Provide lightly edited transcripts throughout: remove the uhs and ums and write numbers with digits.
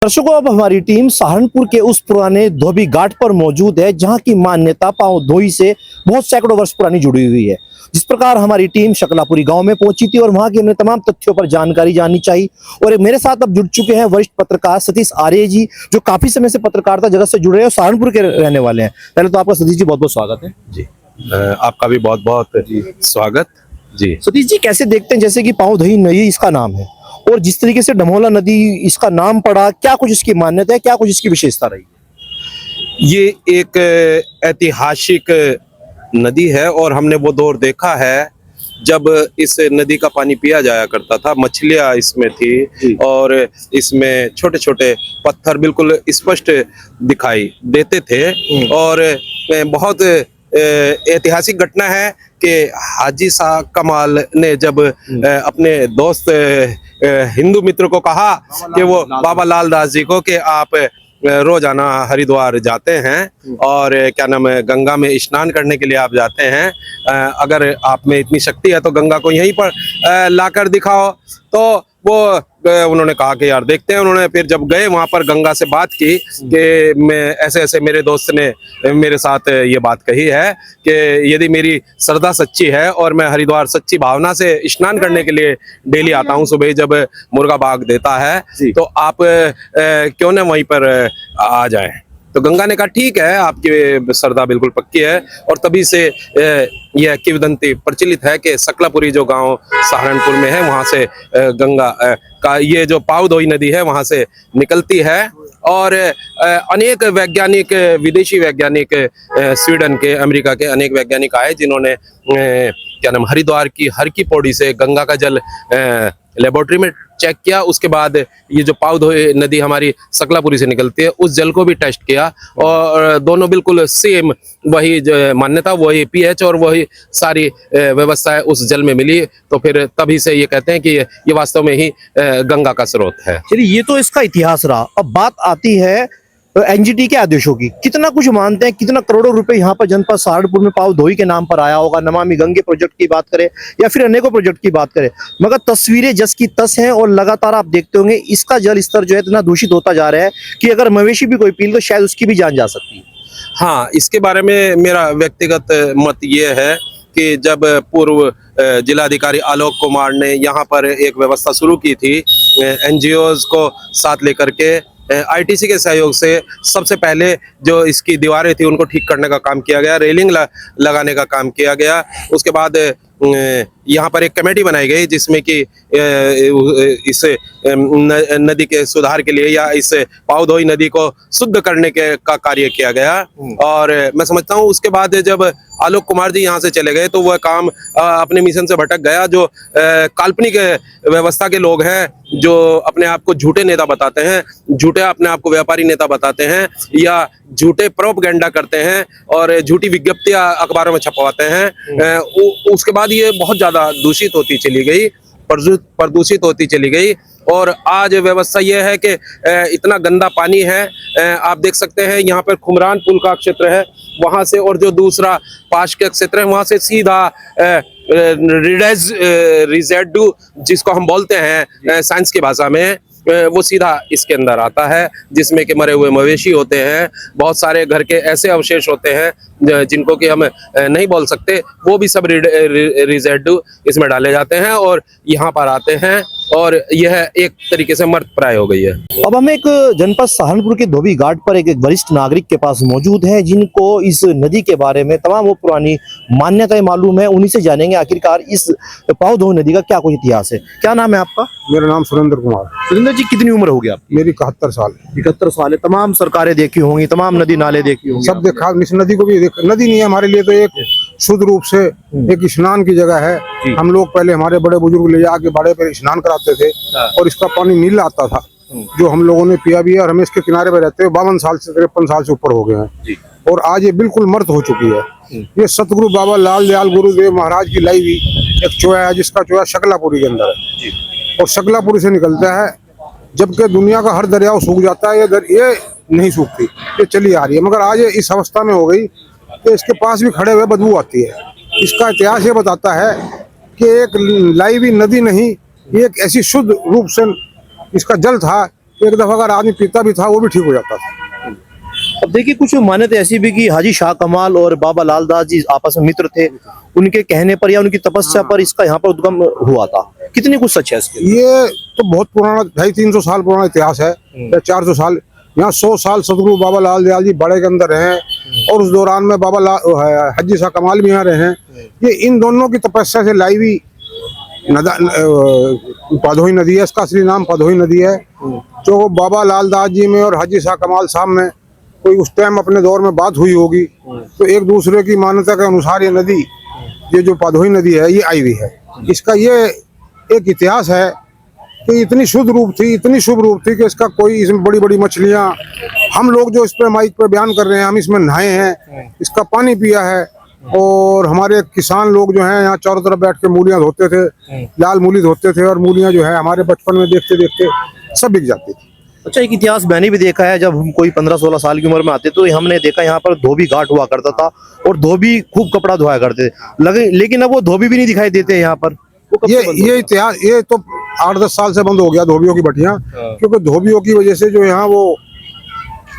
दर्शकों, अब हमारी टीम सहारनपुर के उस पुराने धोबी घाट पर मौजूद है जहां की मान्यता पांव धोई से बहुत सैकड़ों वर्ष पुरानी जुड़ी हुई है। जिस प्रकार हमारी टीम शकलापुरी गांव में पहुंची थी और वहां की हमने तमाम तथ्यों पर जानकारी जाननी चाहिए। और मेरे साथ अब जुड़ चुके हैं वरिष्ठ पत्रकार सतीश आर्य जी, जो काफी समय से पत्रकारिता जगत से जुड़े हैं और सहारनपुर के रहने वाले हैं। पहले तो आपका सतीश जी बहुत बहुत स्वागत है। जी, आपका भी बहुत बहुत स्वागत। जी सतीश जी, कैसे देखते हैं जैसे कि पांव धोई नदी इसका नाम है और जिस तरीके से डमोला नदी इसका नाम पड़ा, क्या कुछ इसकी मान्यता है, क्या कुछ इसकी विशेषता रही है? ये एक ऐतिहासिक नदी है और हमने वो दौर देखा है जब इस नदी का पानी पिया जाया करता था। मछलियां इसमें थी और इसमें छोटे छोटे पत्थर बिल्कुल स्पष्ट दिखाई देते थे। और बहुत ऐतिहासिक घटना है कि हाजी शाह कमाल ने जब अपने दोस्त हिंदू मित्र को कहा कि वो बाबा लाल दास जी को कि आप रोजाना हरिद्वार जाते हैं और क्या नाम है गंगा में स्नान करने के लिए आप जाते हैं, अगर आप में इतनी शक्ति है तो गंगा को यहीं पर लाकर दिखाओ। तो वो उन्होंने कहा कि यार देखते हैं। उन्होंने फिर जब गए वहां पर गंगा से बात की कि मैं ऐसे ऐसे मेरे दोस्त ने मेरे साथ ये बात कही है कि यदि मेरी श्रद्धा सच्ची है और मैं हरिद्वार सच्ची भावना से स्नान करने के लिए डेली आता हूँ सुबह जब मुर्गा बाग देता है, तो आप क्यों ना वहीं पर आ जाएं। तो गंगा ने कहा ठीक है, आपकी श्रद्धा बिल्कुल पक्की है। और तभी से यह किंवदंती प्रचलित है कि शकलापुरी जो गांव सहारनपुर में है वहां से गंगा का ये जो पाव धोई नदी है वहां से निकलती है। और अनेक वैज्ञानिक, विदेशी वैज्ञानिक, स्वीडन के, अमेरिका के अनेक वैज्ञानिक आए जिन्होंने क्या नाम हरिद्वार की हर की पौड़ी से गंगा का जल लेबोरेटरी में चेक किया। उसके बाद ये जो पाव धोई नदी हमारी शकलापुरी से निकलती है उस जल को भी टेस्ट किया और दोनों बिल्कुल सेम वही मान्यता, वही पीएच और वही सारी व्यवस्थाएं उस जल में मिली। तो फिर तभी से ये कहते हैं कि ये वास्तव में ही गंगा का स्रोत है। चलिए, ये तो इसका इतिहास रहा। अब बात आती है एनजीटी के आदेशों की। कितना कुछ मानते हैं, कितना करोड़ों रुपए यहाँ पर जनपद सहारनपुर में पाव धोई के नाम पर आया होगा। नमामि गंगे प्रोजेक्ट की बात करें या फिर अनेकों प्रोजेक्ट की बात करें, मगर तस्वीरें जस की तस हैं और लगातार आप देखते होंगे इसका जल स्तर जो है इतना दूषित होता जा रहा है कि अगर मवेशी भी कोई पी तो शायद उसकी भी जान जा सकती है। हाँ, इसके बारे में मेरा व्यक्तिगत मत ये है कि जब पूर्व जिलाधिकारी आलोक कुमार ने यहाँ पर एक व्यवस्था शुरू की थी एनजीओज को साथ लेकर के, आईटीसी के सहयोग से सबसे पहले जो इसकी दीवारें थी उनको ठीक करने का काम किया गया, रेलिंग लगाने का काम किया गया। उसके बाद यहाँ पर एक कमेटी बनाई गई जिसमें कि इस नदी के सुधार के लिए या इस पाव धोई नदी को शुद्ध करने का कार्य किया गया। और मैं समझता हूँ उसके बाद जब आलोक कुमार जी यहाँ से चले गए तो वह काम अपने मिशन से भटक गया। जो काल्पनिक व्यवस्था के लोग हैं, जो अपने आप को झूठे नेता बताते हैं, झूठे अपने आप को व्यापारी नेता बताते हैं या झूठे प्रोपगेंडा करते हैं और झूठी विज्ञप्तियां अखबारों में छपवाते हैं, उसके बाद ये बहुत ज्यादा दूषित होती चली गई, प्रदूषित होती चली गई। और आज व्यवस्था यह है कि इतना गंदा पानी है, आप देख सकते हैं यहाँ पर खुमरान पुल का क्षेत्र है वहां से, और जो दूसरा पास का क्षेत्र है वहां से सीधा रिजेडू जिसको हम बोलते हैं साइंस की भाषा में, वो सीधा इसके अंदर आता है जिसमें कि मरे हुए मवेशी होते हैं, बहुत सारे घर के ऐसे अवशेष होते हैं जिनको कि हम नहीं बोल सकते, वो भी सब रिजेडू इसमें डाले जाते हैं और यहाँ पर आते हैं और यह एक तरीके से मर्द प्राय हो गई है। अब हम एक जनपद सहारनपुर के धोबी घाट पर एक वरिष्ठ नागरिक के पास मौजूद है जिनको इस नदी के बारे में तमाम वो पुरानी मान्यताएं मालूम है। उन्हीं से जानेंगे आखिरकार इस पाव धोई नदी का क्या कुछ इतिहास है। क्या नाम है आपका? मेरा नाम सुरेंद्र कुमार। सुरेंद्र जी, कितनी उम्र होगी आपकी? मेरी 71 साल। 71 साल है। तमाम सरकारें देखी होंगी, तमाम नदी नाले देखी होंगी, सब देखा। इस नदी को भी नदी नहीं है हमारे लिए, तो एक शुद्ध रूप से एक स्नान की जगह है। हम लोग पहले हमारे बड़े बुजुर्ग ले जाके बड़े पे स्नान कराते थे और इसका पानी नीला आता था जो हम लोगों ने पिया भी है। और हमें इसके किनारे पे रहते हुए 52 साल से 53 साल से ऊपर हो गए हैं और आज ये बिल्कुल मर्द हो चुकी है। ये सतगुरु बाबा लाल दयाल गुरुदेव महाराज की लाई हुई एक चोया है जिसका चोया शकलापुरी के अंदर है और शकलापुरी से निकलता है। जबकि दुनिया का हर दरिया सूख जाता है, ये नहीं सूखती, ये चली आ रही है। मगर आज इस अवस्था में हो गई कि इसके पास भी खड़े हुए बदबू आती है। इसका इतिहास ये बताता है कि एक लाई हुई नदी नहीं, ये एक ऐसी शुद्ध रूप से इसका जल था एक दफा अगर आदमी पीता भी था वो भी ठीक हो जाता था। अब देखिए कुछ मान्यता ऐसी भी कि हाजी शाह कमाल और बाबा लाल दास जी आपस में मित्र थे, उनके कहने पर या उनकी तपस्या पर इसका यहाँ पर उद्गम हुआ था। कितनी कुछ सच है इसके? ये तो बहुत पुराना 250-300 साल पुराना इतिहास है या 400 साल। यहाँ 100 साल सदगुरु बाबा लाल दयाल जी बड़े के अंदर रहे और उस दौरान में हाजी शाह कमाल भी यहाँ रहे हैं। ये इन दोनों की तपस्या से लाई हुई पदोही नदी है। इसका असली नाम पदोही नदी है। जो बाबा लाल दास जी में और हाजी शाह कमाल साहब में कोई उस टाइम अपने दौर में बात हुई होगी तो एक दूसरे की मान्यता के अनुसार ये नदी, ये जो पदोही नदी है, ये आई हुई है। इसका ये एक इतिहास है कि इतनी शुद्ध रूप थी, इतनी शुभ रूप थी कि इसका कोई, इसमें बड़ी बड़ी मछलियाँ, हम लोग जो इस पे माइक पे बयान कर रहे हैं, हम इसमें नहाए हैं, इसका पानी पिया है। और हमारे किसान लोग जो हैं यहाँ चारों तरफ बैठ के मूलियाँ धोते थे, लाल मूली धोते थे और मूलियाँ जो है हमारे बचपन में देखते देखते सब बिक जाती थी। अच्छा, एक इतिहास मैंने भी देखा है, जब हम कोई 15-16 साल की उम्र में आते तो हमने देखा यहाँ पर धोबी घाट हुआ करता था और धोबी खूब कपड़ा धोया करते थे। लेकिन अब वो धोबी भी नहीं दिखाई देते यहाँ पर। वो कब से बंद हो ये गया? इतिहास ये तो 8-10 साल से बंद हो गया धोबियों की भट्टियां, क्योंकि धोबियों की वजह से जो यहाँ वो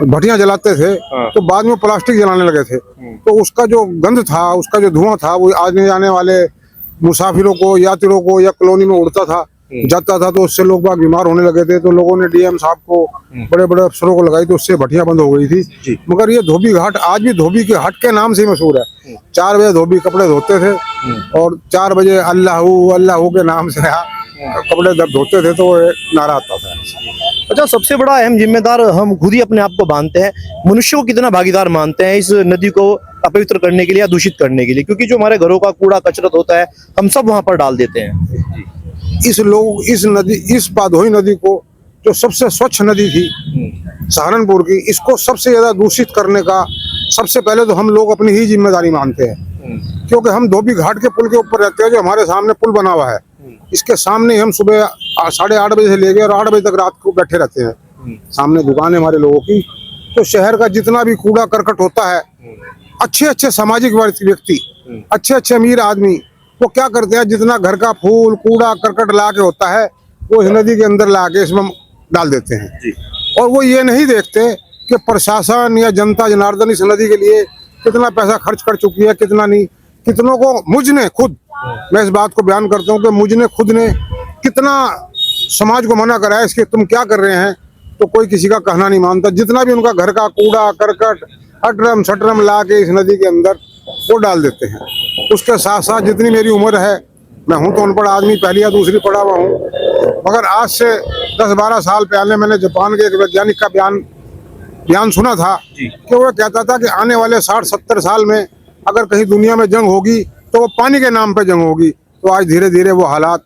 भट्टियां जलाते थे तो बाद में प्लास्टिक जलाने लगे थे, तो उसका जो गंध था, उसका जो धुआं था, वो आने जाने वाले मुसाफिरों को, यात्रियों को या कॉलोनी में उड़ता था, जाता था, तो उससे लोग बाग बीमार होने लगे थे। तो लोगों ने डीएम साहब को, बड़े बड़े अफसरों को लगाई तो उससे भट्टियां बंद हो गई थी। मगर ये धोबी घाट आज भी धोबी के हट के नाम से ही मशहूर है। 4 बजे धोबी कपड़े धोते थे और 4 बजे अल्लाह के नाम से कपड़े जब धोते थे तो वो नारा आता था। अच्छा, सबसे बड़ा अहम जिम्मेदार हम खुद ही अपने आप को मानते हैं। मनुष्य को कितना भागीदार मानते हैं इस नदी को अपवित्र करने के लिए या दूषित करने के लिए? क्योंकि जो हमारे घरों का कूड़ा कचरा होता है हम सब वहां पर डाल देते हैं। इस पदोही नदी को, जो सबसे स्वच्छ नदी थी सहारनपुर की, इसको सबसे ज्यादा दूषित करने का सबसे पहले तो हम लोग अपनी ही जिम्मेदारी मानते हैं। क्योंकि हम धोबी घाट के पुल के ऊपर रहते हैं, जो हमारे सामने पुल बना हुआ है, इसके सामने हम सुबह 8:30 बजे से लेकर और 8 बजे तक रात को बैठे रहते हैं। सामने दुकान है हमारे लोगों की। तो शहर का जितना भी कूड़ा करकट होता है, अच्छे अच्छे सामाजिक व्यक्ति, अच्छे अच्छे अमीर आदमी, वो क्या करते हैं, जितना घर का फूल कूड़ा करकट ला के होता है वो इस नदी के अंदर ला के इसमें डाल देते हैं। और वो ये नहीं देखते कि प्रशासन या जनता जनार्दन इस नदी के लिए कितना पैसा खर्च कर चुकी है, कितना नहीं। कितनों को मुझने खुद, मैं इस बात को बयान करता हूँ कि मुझने खुद ने कितना समाज को मना करा है इसके, तुम क्या कर रहे हैं, तो कोई किसी का कहना नहीं मानता। जितना भी उनका घर का कूड़ा करकट अटरम सटरम ला के इस नदी के अंदर वो डाल देते हैं। उसके साथ साथ जितनी मेरी उम्र है, मैं हूँ तो अनपढ़ आदमी, पहली या दूसरी पढ़ा हुआ हूँ, मगर आज से 10-12 साल पहले मैंने जापान के एक वैज्ञानिक का बयान सुना था कि वो कहता था कि आने वाले 60-70 साल में अगर कहीं दुनिया में जंग होगी तो वो पानी के नाम पे जंग होगी। तो आज धीरे धीरे वो हालात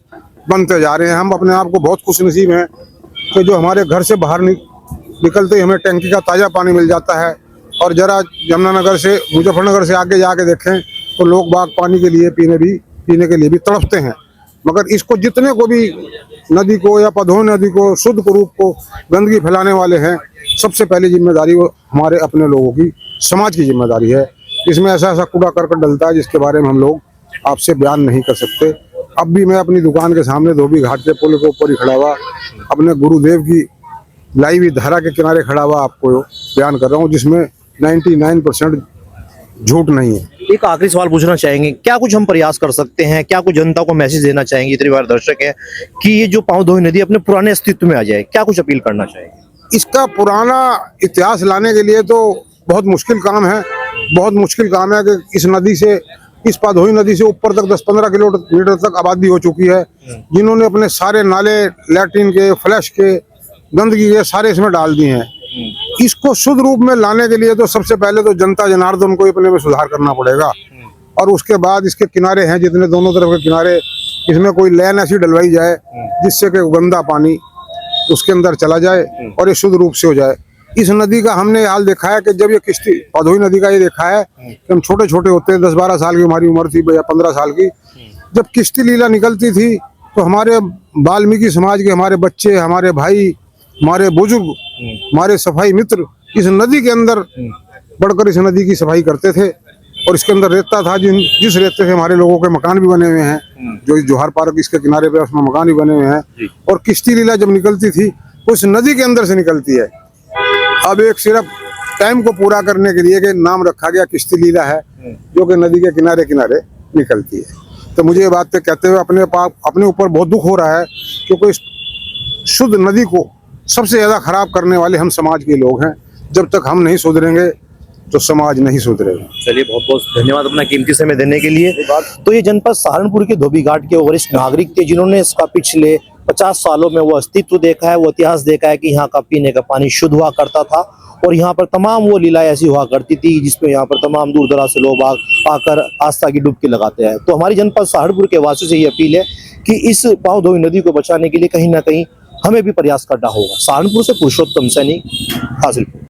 बनते जा रहे हैं। हम अपने आप को बहुत खुशनसीब हैं कि जो हमारे घर से बाहर निकलते ही हमें टैंकी का ताज़ा पानी मिल जाता है। और जरा यमुनानगर से, मुजफ्फरनगर से आगे जाके देखें तो लोग बाग पानी के लिए, पीने के लिए भी तड़पते हैं। मगर इसको जितने को भी नदी को या पदोही नदी को, शुद्ध रूप को गंदगी फैलाने वाले हैं, सबसे पहली जिम्मेदारी वो हमारे अपने लोगों की, समाज की जिम्मेदारी है। इसमें ऐसा ऐसा कूड़ा करकट डलता है जिसके बारे में हम लोग आपसे बयान नहीं कर सकते। अब भी मैं अपनी दुकान के सामने धोबी घाट के पुल के ऊपर ही खड़ा हुआ, अपने गुरुदेव की लाई हुई धारा के किनारे खड़ा हुआ आपको बयान कर रहा हूँ, जिसमें 99% झूठ नहीं है। एक आखिरी सवाल पूछना चाहेंगे, क्या कुछ हम प्रयास कर सकते हैं, क्या कुछ जनता को मैसेज देना चाहेंगे, इतनी बार दर्शक है, कि ये जो पावधोही नदी अपने पुराने अस्तित्व में आ जाए? क्या कुछ अपील करना चाहेंगे? इसका पुराना इतिहास लाने के लिए तो बहुत मुश्किल काम है। बहुत मुश्किल काम है कि इस नदी से, इस पदोही नदी से ऊपर तक 10-15 किलोमीटर तक आबादी हो चुकी है, जिन्होंने अपने सारे नाले, लैट्रिन के, फ्लैश के, गंदगी के सारे इसमें डाल दिए हैं। इसको शुद्ध रूप में लाने के लिए तो सबसे पहले तो जनता जनार्दन को अपने में सुधार करना पड़ेगा। और उसके बाद इसके किनारे हैं जितने, दोनों तरफ के किनारे, इसमें कोई लेन ऐसी डलवाई जाए जिससे कि गंदा पानी उसके अंदर चला जाए और ये शुद्ध रूप से हो जाए। इस नदी का हमने हाल देखा है कि जब ये किश्ती, पदोही नदी का ये देखा है कि हम छोटे छोटे होते हैं, 10-12 साल की हमारी उम्र थी या 15 साल की, जब किश्ती लीला निकलती थी तो हमारे वाल्मीकि समाज के हमारे बच्चे, हमारे भाई, हमारे बुजुर्ग, हमारे सफाई मित्र इस नदी के अंदर बढ़कर इस नदी की सफाई करते थे। और इसके अंदर रेता था, जिस रेते से हमारे लोगों के मकान भी बने हुए हैं, जो जोहार पार्क इसके किनारे पे उसमें मकान भी बने हुए हैं। और किश्ती लीला जब निकलती थी उस नदी के अंदर से निकलती है। अब एक सिर्फ टाइम को पूरा करने के लिए कि नाम रखा गया किश्ती लीला है, जो कि नदी के किनारे किनारे निकलती है। तो मुझे ये बात कहते हुए अपने ऊपर बहुत दुख हो रहा है, क्योंकि इस शुद्ध नदी को सबसे ज्यादा खराब करने वाले हम समाज के लोग हैं। जब तक हम नहीं सुधरेंगे तो समाज नहीं सुधरेगा। चलिए, बहुत बहुत धन्यवाद अपना कीमती समय देने के लिए। तो ये जनपद सहारनपुर के धोबी घाट के वरिष्ठ नागरिक थे, जिन्होंने इसका पिछले 50 सालों में वो अस्तित्व देखा है, वो इतिहास देखा है कि यहाँ का पीने का पानी शुद्ध हुआ करता था और यहाँ पर तमाम वो लीलाएं ऐसी हुआ करती थी जिसमें यहाँ पर तमाम दूर दराज से लोग आकर आस्था की डुबकी लगाते हैं। तो हमारी जनपद सहारनपुर के वासियों से ये अपील है कि इस पावधोई नदी को बचाने के लिए कहीं ना कहीं हमें भी प्रयास करना होगा। सहारनपुर से पुरुषोत्तम सैनी, हासिलपुर।